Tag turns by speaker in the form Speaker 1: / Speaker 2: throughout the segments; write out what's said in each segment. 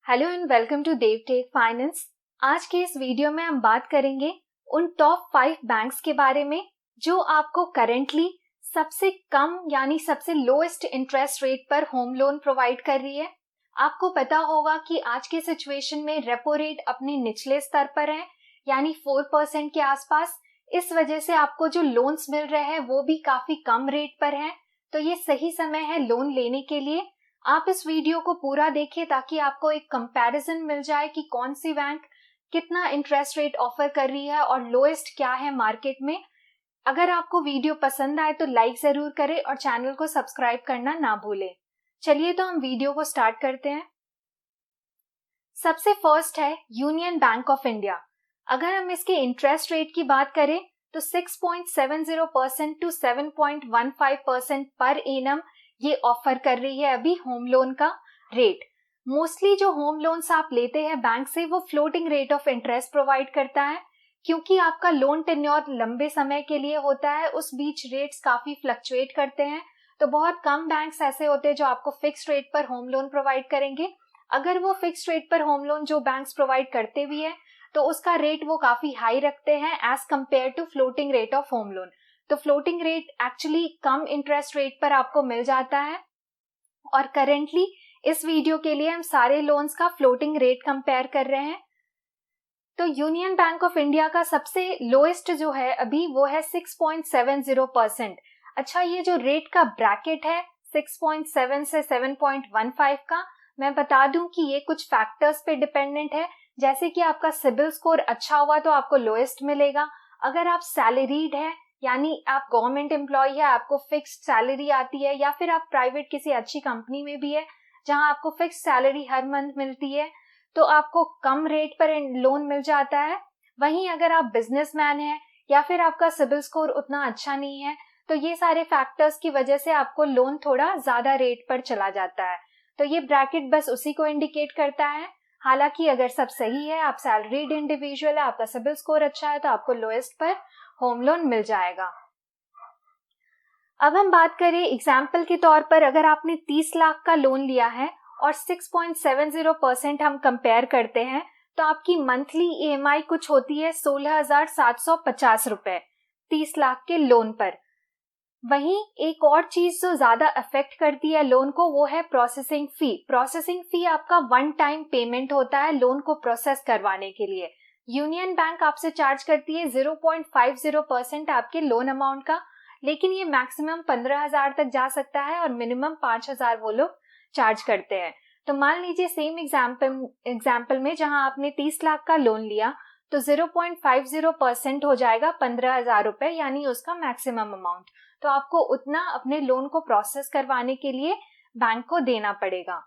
Speaker 1: Hello and welcome to Dev tech finance. आज के इस वीडियो में हम बात करेंगे उन टॉप 5 बैंक्स के बारे में जो आपको करेंटली सबसे कम यानी सबसे लोएस्ट इंटरेस्ट रेट पर होम लोन प्रोवाइड कर रही है। आपको पता होगा कि आज के सिचुएशन में रेपो रेट अपने निचले स्तर पर है यानी 4% के आसपास। इस वजह से आपको जो लोन्स मिल रहे हैं वो भी काफी कम रेट पर है। तो ये सही समय है लोन लेने के लिए। आप इस वीडियो को पूरा देखिए ताकि आपको एक कंपैरिजन मिल जाए कि कौन सी बैंक कितना इंटरेस्ट रेट ऑफर कर रही है और लोएस्ट क्या है मार्केट में। अगर आपको वीडियो पसंद आए तो लाइक जरूर करें और चैनल को सब्सक्राइब करना ना भूलें। चलिए तो हम वीडियो को स्टार्ट करते हैं। सबसे फर्स्ट है यूनियन बैंक ऑफ इंडिया। अगर हम इसके इंटरेस्ट रेट की बात करें तो 6.70% टू 7.15% पर एनम ये ऑफर कर रही है अभी होम लोन का रेट। मोस्टली जो होम लोन्स आप लेते हैं बैंक से वो floating rate of interest provide करता है। क्योंकि आपका लोन टेन्योर लंबे समय के लिए होता है, उस बीच रेट्स काफी फ्लक्चुएट करते हैं। तो बहुत कम बैंक्स ऐसे होते हैं जो आपको फिक्स रेट पर होम लोन प्रोवाइड करेंगे। अगर वो फिक्स रेट पर होम लोन जो बैंक्स प्रोवाइड करते भी है तो उसका रेट वो काफी हाई रखते हैं as compare to floating rate of home loan. तो फ्लोटिंग रेट एक्चुअली कम इंटरेस्ट रेट पर आपको मिल जाता है। और करेंटली इस वीडियो के लिए हम सारे लोन्स का फ्लोटिंग रेट कंपेयर कर रहे हैं। तो यूनियन बैंक ऑफ इंडिया का सबसे लोएस्ट जो है अभी वो है 6.70%। अच्छा, ये जो रेट का ब्रैकेट है 6.7 से 7.15 का, मैं बता दूं कि ये कुछ फैक्टर्स पे डिपेंडेंट है। जैसे कि आपका सिबिल स्कोर अच्छा हुआ तो आपको लोएस्ट मिलेगा। अगर आप सैलरीड है यानी आप गवर्नमेंट एम्प्लॉय है, आपको फिक्स्ड सैलरी आती है, या फिर आप प्राइवेट किसी अच्छी कंपनी में भी है जहां आपको फिक्स्ड सैलरी हर मंथ मिलती है, तो आपको कम रेट पर लोन मिल जाता है। वहीं अगर आप बिजनेसमैन हैं या फिर आपका सिबिल स्कोर उतना अच्छा नहीं है तो ये सारे फैक्टर्स की वजह से आपको लोन थोड़ा ज्यादा रेट पर चला जाता है। तो ये ब्रैकेट बस उसी को इंडिकेट करता है। हालांकि अगर सब सही है, आप सैलरीड इंडिविजुअल है, आपका सिबिल स्कोर अच्छा है, तो आपको लोएस्ट पर होम लोन मिल जाएगा। अब हम बात करें एग्जाम्पल के तौर पर, अगर आपने 30 लाख का लोन लिया है और 6.70% हम कंपेयर करते हैं तो आपकी मंथली ईएमआई कुछ होती है 16,750 रुपए 30 लाख के लोन पर। वहीं एक और चीज जो ज्यादा अफेक्ट करती है लोन को वो है प्रोसेसिंग फी। प्रोसेसिंग फी आपका वन टाइम पेमेंट होता है लोन को प्रोसेस करवाने के लिए। यूनियन बैंक आपसे चार्ज करती है 0.50% आपके लोन अमाउंट का, लेकिन ये मैक्सिमम 15,000 तक जा सकता है और मिनिमम 5,000 वो लोग चार्ज करते हैं। तो मान लीजिए सेम एग्जाम्पल में जहां आपने 30 लाख का लोन लिया तो 0.50% हो जाएगा 15,000 रुपए यानी उसका मैक्सिमम अमाउंट। तो आपको उतना अपने लोन को प्रोसेस करवाने के लिए बैंक को देना पड़ेगा।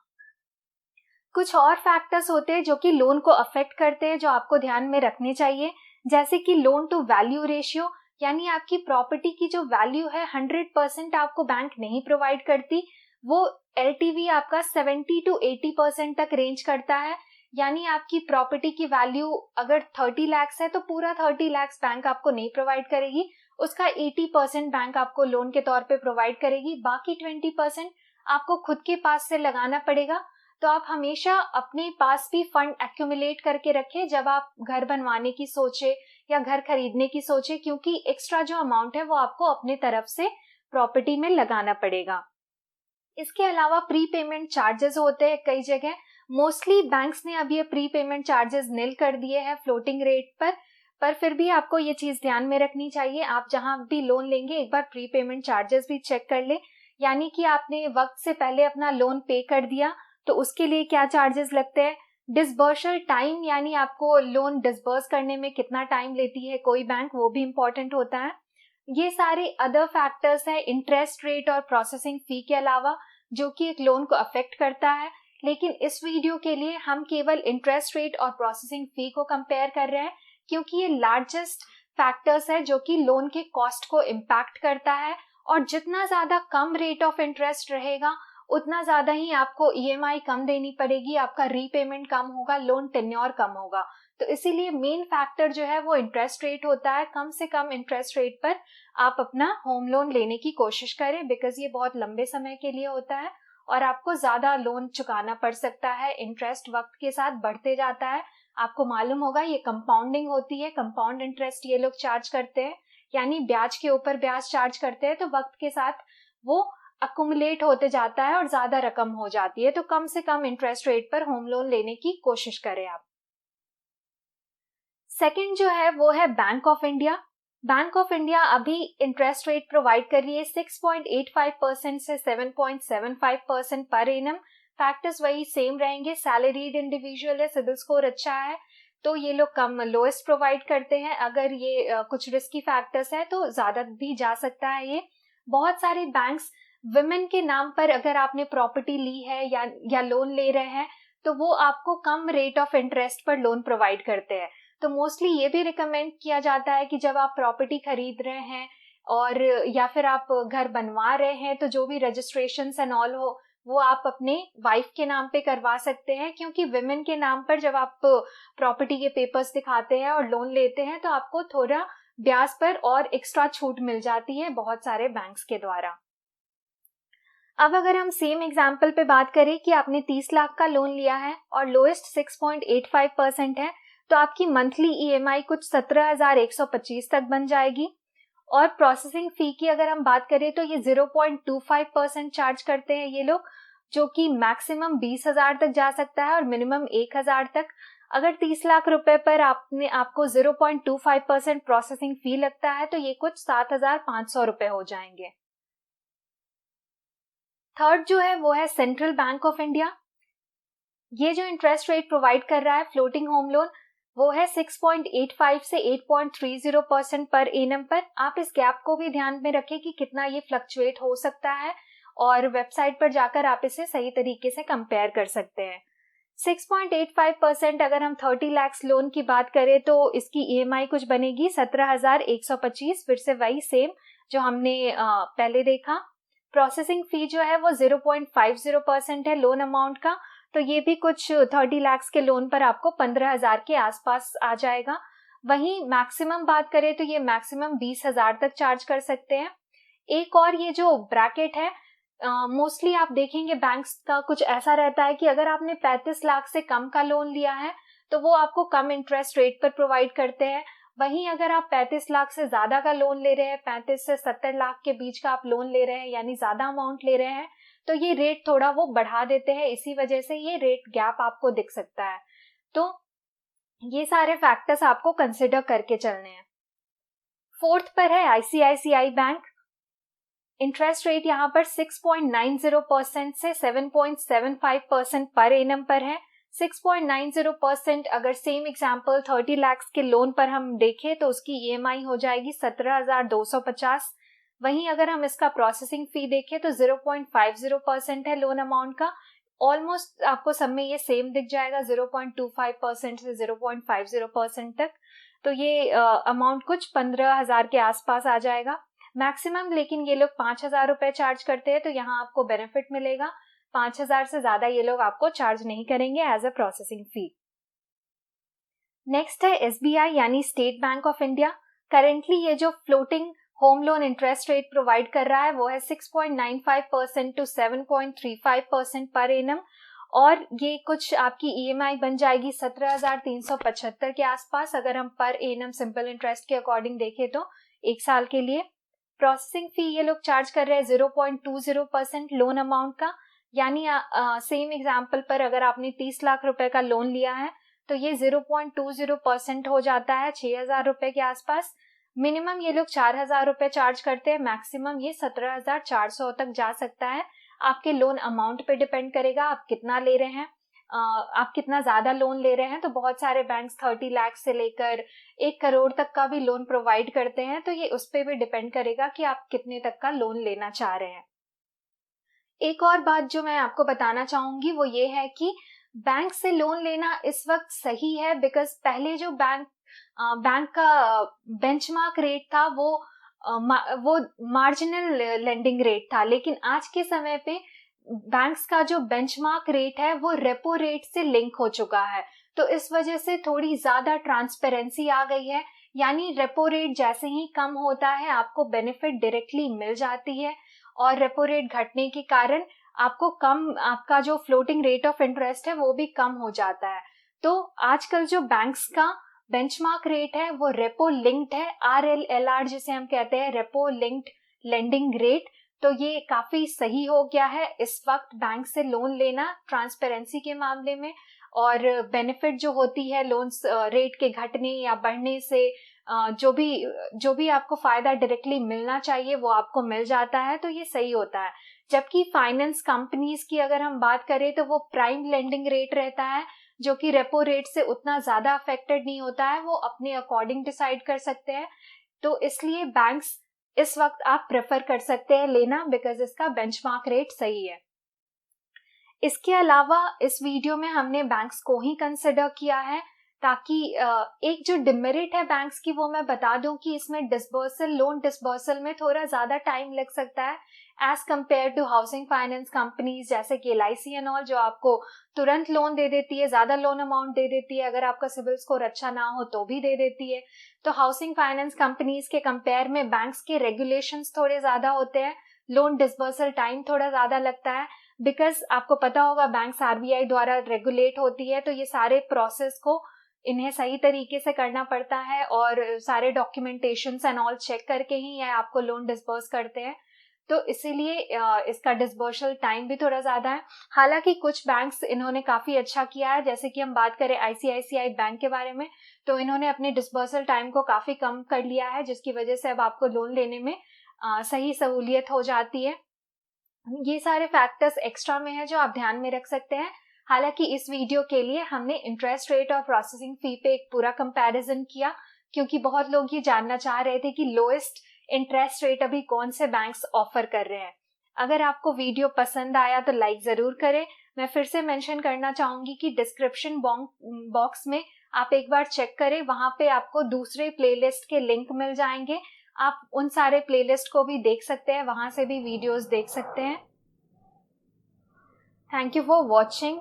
Speaker 1: कुछ और फैक्टर्स होते हैं जो कि लोन को अफेक्ट करते हैं, जो आपको ध्यान में रखने चाहिए। जैसे कि लोन टू वैल्यू रेशियो, यानी आपकी प्रॉपर्टी की जो वैल्यू है 100% आपको बैंक नहीं प्रोवाइड करती। वो एलटीवी आपका 70 to 80% तक रेंज करता है। यानी आपकी प्रॉपर्टी की वैल्यू अगर 30 लाख है तो पूरा 30 लाख बैंक आपको नहीं प्रोवाइड करेगी, उसका 80% बैंक आपको लोन के तौर पे प्रोवाइड करेगी। बाकी 20% आपको खुद के पास से लगाना पड़ेगा। तो आप हमेशा अपने पास भी फंड एक्यूमुलेट करके रखें जब आप घर बनवाने की सोचे या घर खरीदने की सोचे, क्योंकि एक्स्ट्रा जो अमाउंट है वो आपको अपने तरफ से प्रॉपर्टी में लगाना पड़ेगा। इसके अलावा प्री पेमेंट चार्जेस होते हैं कई जगह। मोस्टली बैंक्स ने अब ये प्री पेमेंट चार्जेस निल कर दिए हैं फ्लोटिंग रेट पर फिर भी आपको ये चीज ध्यान में रखनी चाहिए। आप जहां भी लोन लेंगे एक बार प्री पेमेंट चार्जेस भी चेक कर ले, यानी कि आपने वक्त से पहले अपना लोन पे कर दिया तो उसके लिए क्या चार्जेस लगते हैं। डिसबर्सल टाइम, यानी आपको लोन डिसबर्स करने में कितना टाइम लेती है कोई बैंक, वो भी इंपॉर्टेंट होता है। ये सारे अदर फैक्टर्स हैं इंटरेस्ट रेट और प्रोसेसिंग फी के अलावा जो कि एक लोन को अफेक्ट करता है। लेकिन इस वीडियो के लिए हम केवल इंटरेस्ट रेट और प्रोसेसिंग फी को कंपेयर कर रहे हैं, क्योंकि ये लार्जेस्ट फैक्टर्स है जो कि लोन के कॉस्ट को इम्पैक्ट करता है। और जितना ज्यादा कम रेट ऑफ इंटरेस्ट रहेगा उतना ज्यादा ही आपको ईएमआई कम देनी पड़ेगी, आपका रीपेमेंट कम होगा, लोन टेन्योर कम होगा। तो इसीलिए मेन फैक्टर जो है वो इंटरेस्ट रेट होता है। कम से कम इंटरेस्ट रेट पर आप अपना होम लोन लेने की कोशिश करें, बिकॉज ये बहुत लंबे समय के लिए होता है और आपको ज़्यादा लोन चुकाना पड़ सकता है। इंटरेस्ट वक्त के साथ बढ़ते जाता है। आपको मालूम होगा ये कंपाउंडिंग होती है, कंपाउंड इंटरेस्ट ये लोग चार्ज करते हैं, यानी ब्याज के ऊपर ब्याज चार्ज करते हैं। तो वक्त के साथ वो अकुमुलेट होते जाता है और ज़्यादा रकम हो जाती है। तो कम से कम इंटरेस्ट रेट पर होम लोन लेने की कोशिश करें आप। सेकंड जो है वो है bank of India. Bank of India अभी इंटरेस्ट रेट प्रोवाइड कर रही है 6.85% से 7.75% पर एनम। फैक्टर्स वही सेम रहेंगे, सैलरीड इंडिविजुअल है, सिबिल स्कोर अच्छा है, तो ये लोग कम लोएस्ट प्रोवाइड करते हैं। अगर ये कुछ रिस्की फैक्टर्स है तो ज्यादा भी जा सकता है ये। बहुत सारे बैंक्स विमेन के नाम पर अगर आपने प्रॉपर्टी ली है या लोन ले रहे हैं तो वो आपको कम रेट ऑफ इंटरेस्ट पर लोन प्रोवाइड करते हैं। तो मोस्टली ये भी रिकमेंड किया जाता है कि जब आप प्रॉपर्टी खरीद रहे हैं और या फिर आप घर बनवा रहे हैं तो जो भी रजिस्ट्रेशन एंड ऑल हो वो आप अपने वाइफ के नाम पे करवा सकते हैं, क्योंकि विमेन के नाम पर जब आप प्रॉपर्टी के पेपर्स दिखाते हैं और लोन लेते हैं तो आपको थोड़ा ब्याज पर और एक्स्ट्रा छूट मिल जाती है बहुत सारे बैंक्स के द्वारा। अब अगर हम सेम एग्जाम्पल पे बात करें कि आपने 30 लाख का लोन लिया है और लोएस्ट 6.85% है, तो आपकी मंथली ईएमआई कुछ 17,125 तक बन जाएगी। और प्रोसेसिंग फी की अगर हम बात करें तो ये 0.25% चार्ज करते हैं ये लोग, जो कि मैक्सिमम 20,000 तक जा सकता है और मिनिमम 1,000 तक। अगर 30 लाख रुपए पर आपको 0.25% प्रोसेसिंग फी लगता है तो ये कुछ 7,500 रुपए हो जाएंगे। थर्ड जो है वो है सेंट्रल बैंक ऑफ इंडिया। ये जो इंटरेस्ट रेट प्रोवाइड कर रहा है फ्लोटिंग होम लोन वो है 6.85 से 8.30% पर एनम पर। आप इस गैप को भी ध्यान में रखें कि कितना ये फ्लक्चुएट हो सकता है और वेबसाइट पर जाकर आप इसे सही तरीके से कंपेयर कर सकते हैं। 6.85% अगर हम 30 लाख लोन की बात करें तो इसकी ईएमआई कुछ बनेगी 17,125, फिर से वही सेम जो हमने पहले देखा। प्रोसेसिंग फी जो है वो 0.50% है लोन अमाउंट का, तो ये भी कुछ 30 लाख के लोन पर आपको 15,000 के आसपास आ जाएगा। वहीं मैक्सिमम बात करें तो ये मैक्सिमम 20,000 तक चार्ज कर सकते हैं। एक और ये जो ब्रैकेट है मोस्टली आप देखेंगे बैंक्स का कुछ ऐसा रहता है कि अगर आपने 35 लाख से कम का लोन लिया है तो वो आपको कम इंटरेस्ट रेट पर प्रोवाइड करते हैं। वहीं अगर आप 35 लाख से ज्यादा का लोन ले रहे हैं, 35 से 70 लाख के बीच का आप लोन ले रहे हैं, यानी ज्यादा अमाउंट ले रहे हैं, तो ये रेट थोड़ा वो बढ़ा देते हैं। इसी वजह से ये रेट गैप आपको दिख सकता है। तो ये सारे फैक्टर्स आपको कंसिडर करके चलने हैं। फोर्थ पर है आईसीआईसीआई बैंक। इंटरेस्ट रेट यहाँ पर 6.90% से 7.75% पर एनम पर है। 6.90% अगर सेम एग्जांपल 30 लाख के लोन पर हम देखें तो उसकी ईएमआई हो जाएगी 17,250। वहीं अगर हम इसका प्रोसेसिंग फी देखें तो 0.50% है लोन अमाउंट का। ऑलमोस्ट आपको सब में ये सेम दिख जाएगा, 0.25% से 0.50% तक। तो ये अमाउंट कुछ 15,000 के आसपास आ जाएगा मैक्सिमम। लेकिन ये लोग 5,000 रुपए चार्ज करते हैं तो यहाँ आपको बेनिफिट मिलेगा। 5,000 से ज्यादा ये लोग आपको चार्ज नहीं करेंगे as a processing fee. Next है एसबीआई यानी State Bank of India. Currently ये जो floating home loan interest rate provide कर रहा है वो है 6.95% टू 7.35% पर एनम, और ये कुछ आपकी ईएमआई बन जाएगी 17,375 के आसपास अगर हम पर एनम सिंपल इंटरेस्ट के अकॉर्डिंग देखें तो 1 साल के लिए। प्रोसेसिंग फी ये लोग चार्ज कर रहे हैं 0.20% लोन अमाउंट का, यानी सेम एग्जांपल पर अगर आपने 30 लाख रुपए का लोन लिया है तो ये 0.20% हो जाता है 6,000 रुपए के आसपास। मिनिमम ये लोग 4,000 रुपए चार्ज करते हैं, मैक्सिमम ये 17,400 तक जा सकता है। आपके लोन अमाउंट पे डिपेंड करेगा आप कितना ले रहे हैं, आप कितना ज्यादा लोन ले रहे हैं। तो बहुत सारे बैंक्स 30 लाख से लेकर 1 करोड़ तक का भी लोन प्रोवाइड करते हैं, तो ये उस पर भी डिपेंड करेगा कि आप कितने तक का लोन लेना चाह रहे हैं। एक और बात जो मैं आपको बताना चाहूंगी वो ये है कि बैंक से लोन लेना इस वक्त सही है, बिकॉज पहले जो बैंक का बेंचमार्क रेट था वो मार्जिनल लेंडिंग रेट था, लेकिन आज के समय पे बैंक्स का जो बेंचमार्क रेट है वो रेपो रेट से लिंक हो चुका है। तो इस वजह से थोड़ी ज्यादा ट्रांसपेरेंसी आ गई है, यानी रेपो रेट जैसे ही कम होता है आपको बेनिफिट डायरेक्टली मिल जाती है, और रेपो रेट घटने के कारण आपको कम, आपका जो फ्लोटिंग रेट ऑफ इंटरेस्ट है वो भी कम हो जाता है। तो आजकल जो बैंक्स का बेंचमार्क रेट है वो रेपो लिंक्ड है, RLLR जिसे हम कहते हैं, रेपो लिंक्ड लेंडिंग रेट। तो ये काफी सही हो गया है इस वक्त बैंक से लोन लेना ट्रांसपेरेंसी के मामले में, और बेनिफिट जो होती है लोन्स रेट के घटने या बढ़ने से, जो भी आपको फायदा डायरेक्टली मिलना चाहिए वो आपको मिल जाता है, तो ये सही होता है। जबकि फाइनेंस कंपनीज की अगर हम बात करें तो वो प्राइम लेंडिंग रेट रहता है, जो कि रेपो रेट से उतना ज्यादा अफेक्टेड नहीं होता है, वो अपने अकॉर्डिंग डिसाइड कर सकते हैं। तो इसलिए बैंक्स इस वक्त आप प्रेफर कर सकते हैं लेना, बिकॉज इसका बेंचमार्क रेट सही है। इसके अलावा इस वीडियो में हमने बैंक्स को ही कंसिडर किया है, ताकि एक जो डिमेरिट है बैंक्स की वो मैं बता दूं कि इसमें लोन डिसबर्सल में थोड़ा ज्यादा टाइम लग सकता है as compare to housing finance companies जैसे कि LIC एंड ऑल, जो आपको तुरंत लोन दे देती है, ज्यादा लोन अमाउंट दे देती है, अगर आपका सिविल स्कोर अच्छा ना हो तो भी दे देती है। तो हाउसिंग फाइनेंस कंपनीज के कंपेयर में बैंक्स के रेगुलेशंस थोड़े ज्यादा होते हैं, लोन डिसबर्सल टाइम थोड़ा ज्यादा लगता है, बिकॉज आपको पता होगा बैंक्स RBI द्वारा रेगुलेट होती है, तो ये सारे प्रोसेस को इन्हें सही तरीके से करना पड़ता है और सारे डॉक्यूमेंटेशंस एंड ऑल चेक करके ही ये आपको लोन डिसबर्स करते हैं। तो इसीलिए इसका डिसबर्सल टाइम भी थोड़ा ज्यादा है। हालांकि कुछ बैंक्स इन्होंने काफी अच्छा किया है, जैसे कि हम बात करें ICICI बैंक के बारे में, तो इन्होंने अपने डिसबर्सल टाइम को काफी कम कर लिया है, जिसकी वजह से अब आपको लोन लेने में सही सहूलियत हो जाती है। ये सारे फैक्टर्स एक्स्ट्रा में है जो आप ध्यान में रख सकते हैं। हालांकि इस वीडियो के लिए हमने इंटरेस्ट रेट और प्रोसेसिंग फी पे एक पूरा कंपैरिजन किया, क्योंकि बहुत लोग ये जानना चाह रहे थे कि लोएस्ट इंटरेस्ट रेट अभी कौन से बैंक्स ऑफर कर रहे हैं। अगर आपको वीडियो पसंद आया तो लाइक जरूर करें। मैं फिर से मेंशन करना चाहूंगी कि डिस्क्रिप्शन बॉक्स में आप एक बार चेक करें, वहां पे आपको दूसरे प्लेलिस्ट के लिंक मिल जाएंगे, आप उन सारे प्लेलिस्ट को भी देख सकते हैं, वहां से भी वीडियोस देख सकते हैं। Thank you for watching.